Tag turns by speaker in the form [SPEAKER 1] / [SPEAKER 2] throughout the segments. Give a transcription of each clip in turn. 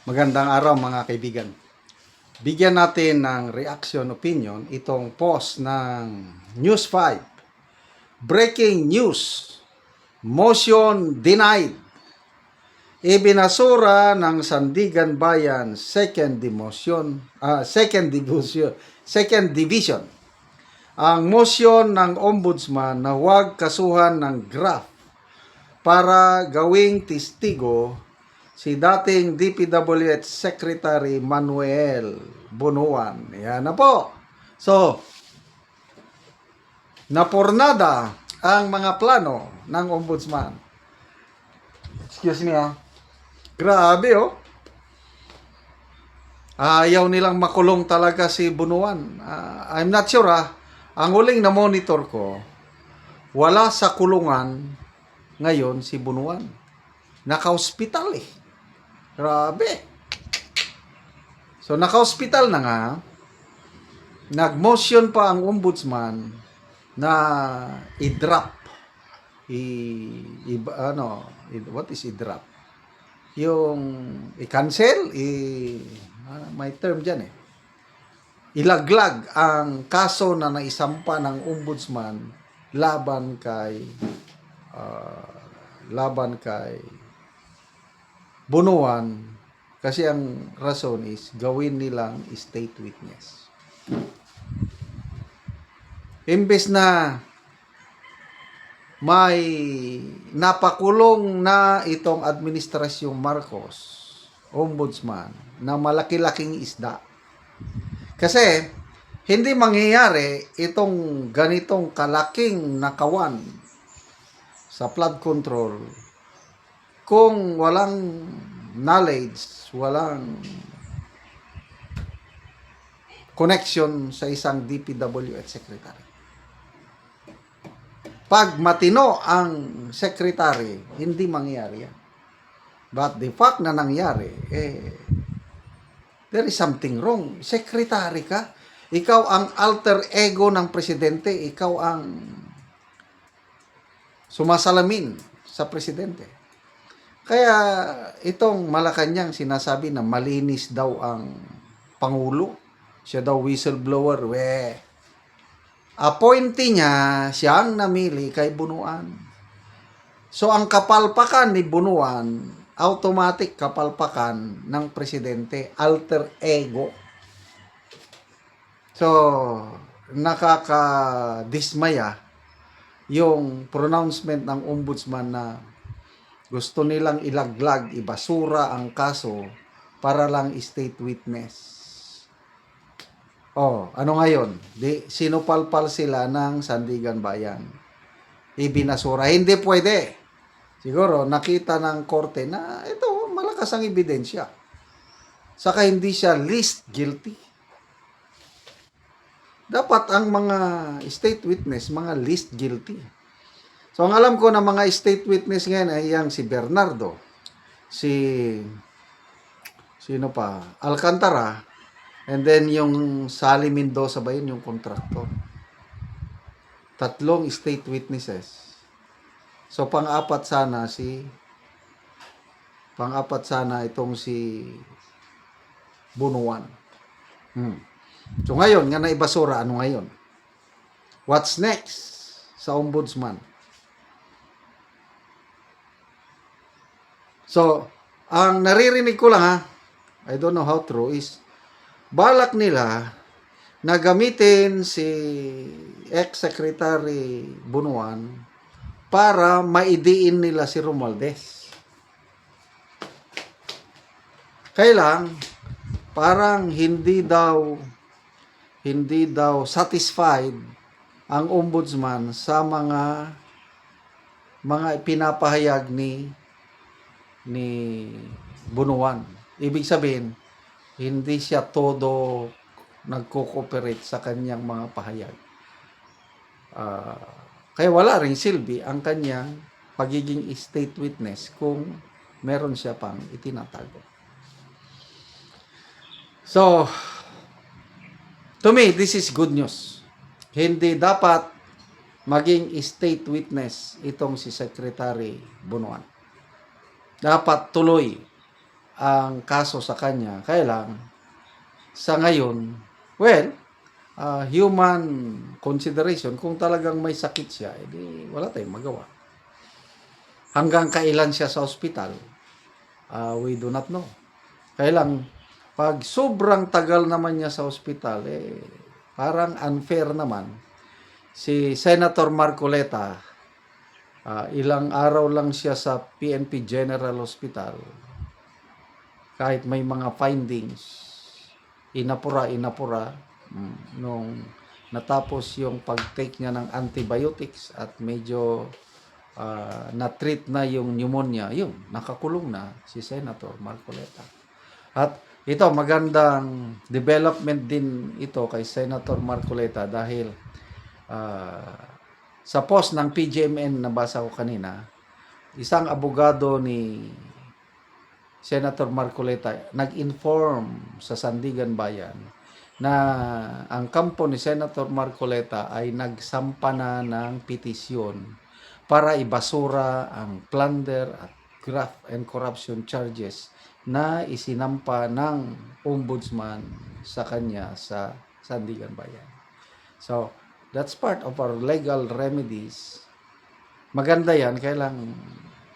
[SPEAKER 1] Magandang araw mga kaibigan. Bigyan natin ng reaction opinion itong post ng News 5. Breaking news. Motion denied. Ibinasura ng Sandigan Bayan second division ang motion ng ombudsman na huwag kasuhan ng graft para gawing testigo si dating DPWH Secretary Manuel Bunuan. Yan na po. So, napurnada ang mga plano ng ombudsman. Excuse me Grabe Ayaw nilang makulong talaga si Bunuan. I'm not sure Ang huling na monitor ko, wala sa kulungan ngayon si Bunuan. Naka-hospital Grabe. So, naka-hospital na nga. Nag-motion pa ang ombudsman na i-drop. What is i-drop? Yung i-cancel, may term dyan ilaglag ang kaso na naisampa ng ombudsman laban kay Bunuan, kasi ang rason is gawin nilang state witness. Imbes na may napakulong na itong administrasyong Marcos, ombudsman, na malaki-laking isda. Kasi hindi mangyayari itong ganitong kalaking nakawan sa flood control kung walang knowledge, walang connection sa isang DPWH secretary. Pag matino ang secretary, hindi mangyayari yan. But the fact na nangyari, there is something wrong. Secretary ka, ikaw ang alter ego ng presidente, ikaw ang sumasalamin sa presidente. Kaya itong Malacanang sinasabi na malinis daw ang Pangulo. Siya daw whistleblower. Appointee niya, siyang namili kay Bunuan. So ang kapalpakan ni Bunuan, automatic kapalpakan ng presidente, alter ego. So nakakadismaya yung pronouncement ng ombudsman na gusto nilang ilaglag, ibasura ang kaso para lang state witness. Ano ngayon? Sinupalpal sila ng Sandigan Bayan. Ibinasura. Hindi pwede. Siguro nakita ng korte na ito malakas ang ebidensya. Saka hindi siya least guilty. Dapat ang mga state witness, mga least guilty. So, ang alam ko na mga state witness ngayon ay yang si Bernardo, sino pa? Alcantara, and then yung Sally Mendoza ba yun, yung contractor. 3 state witnesses. So, pang-apat sana itong si Bunuan. So, ngayon, nga naibasura, ano ngayon? What's next sa ombudsman? So, ang naririnig ko lang I don't know how true is, balak nila na gamitin si ex-secretary Bunuan para maidiin nila si Romualdez. Kailang, parang hindi daw satisfied ang ombudsman sa mga pinapahayag ni Bunuan. Ibig sabihin, hindi siya todo nagko-cooperate sa kanyang mga pahayag. Kaya wala ring silbi ang kanyang pagiging state witness kung meron siya pang itinatago. So, to me, this is good news. Hindi dapat maging state witness itong si Secretary Bunuan. Dapat tuloy ang kaso sa kanya. Kaya lang, sa ngayon, well, human consideration, kung talagang may sakit siya, edi wala tayong magawa. Hanggang kailan siya sa ospital, we do not know. Kaya lang, pag sobrang tagal naman niya sa ospital, parang unfair naman. Si Senator Marcoleta, ilang araw lang siya sa PNP General Hospital. Kahit may mga findings, inapura, nung natapos yung pag-take niya ng antibiotics at medyo na-treat na yung pneumonia, yun, nakakulong na si Senator Marcoleta. At ito, magandang development din ito kay Senator Marcoleta dahil sa post ng PGMN na basa ko kanina, isang abogado ni Senator Marcoleta nag-inform sa Sandigan Bayan na ang kampo ni Senator Marcoleta ay nagsampa na ng petisyon para ibasura ang plunder at graft and corruption charges na isinampa ng ombudsman sa kanya sa Sandigan Bayan. So, that's part of our legal remedies. Maganda yan, kaya lang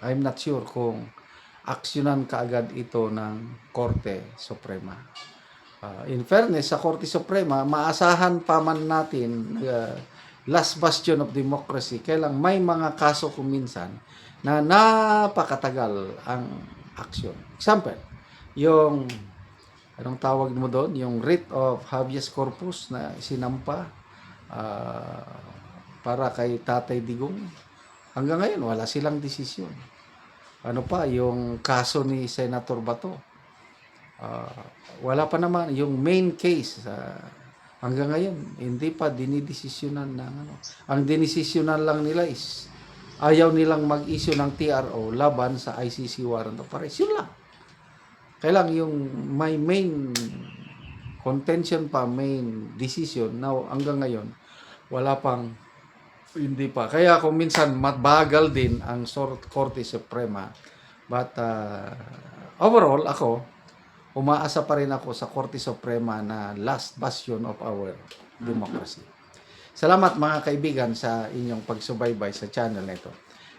[SPEAKER 1] I'm not sure kung aksyonan kaagad ito ng Korte Suprema. In fairness, sa Korte Suprema, maasahan pa man natin last bastion of democracy. Kaya lang may mga kaso kung minsan na napakatagal ang aksyon. Example, yung anong tawag mo doon? Yung writ of habeas corpus na sinampa para kay Tatay Digong. Hanggang ngayon, wala silang desisyon. Ano pa, yung kaso ni Senator Bato. Wala pa naman. Yung main case, hanggang ngayon, hindi pa dinidesisyonan ng ano. Ang dinisisyonan lang nila is ayaw nilang mag-issue ng TRO laban sa ICC warrant of arrest. Yun lang. Kailang yung may main contention pa, main decision, now hanggang ngayon, wala pang, hindi pa. Kaya kung minsan mabagal din ang Korte Suprema. But overall, ako, umaasa pa rin ako sa Korte Suprema na last bastion of our democracy. Salamat mga kaibigan sa inyong pagsubaybay sa channel na ito.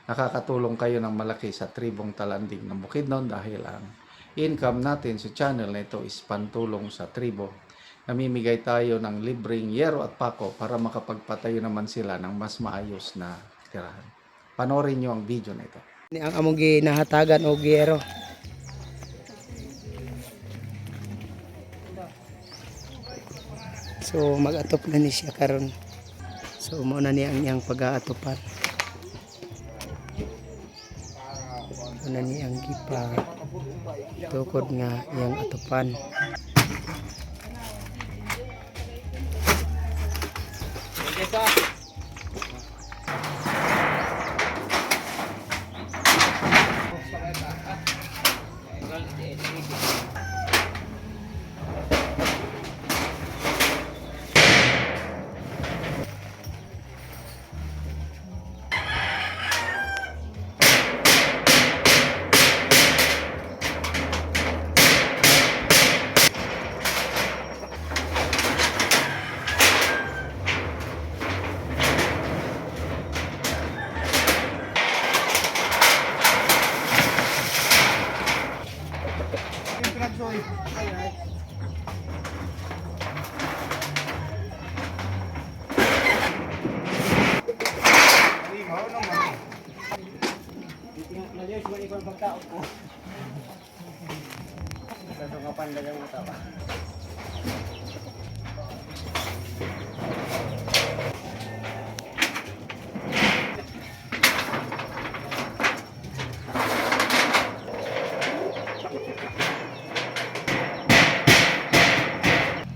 [SPEAKER 1] Nakakatulong kayo ng malaki sa tribong Talanding ng Bukidnon dahil ang income natin sa channel na ito is pantulong sa tribo. Namimigay tayo ng libreng yero at pako para makapagpatayo naman sila ng mas maayos na tirahan. Panoorin nyo ang video na ito.
[SPEAKER 2] Ang among ginahatagan og yero. So mag-atop na ni siya karon. So mao na ni ang iyang pag-aatopan. Ano ni ang gipa tukod nga iyang atopan.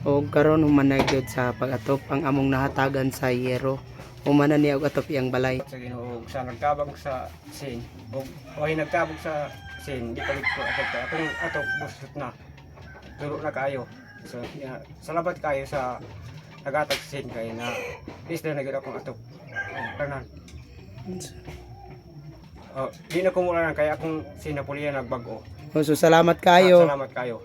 [SPEAKER 2] O karon humanagod sa pag-atop ang among nahatagan sa yero. Humana niya og atop iyang balay.
[SPEAKER 3] Sa Ginoo sa nagtabag sa sin o nagtabag sa sin di palit ko atong atok busot na duro na kayo so salamat kayo sa nagatag sin kay na isda na gid akong atok tanan di na ko muna kay akong sin Napoleon nagbago
[SPEAKER 2] So salamat kayo.
[SPEAKER 3] Salamat kayo.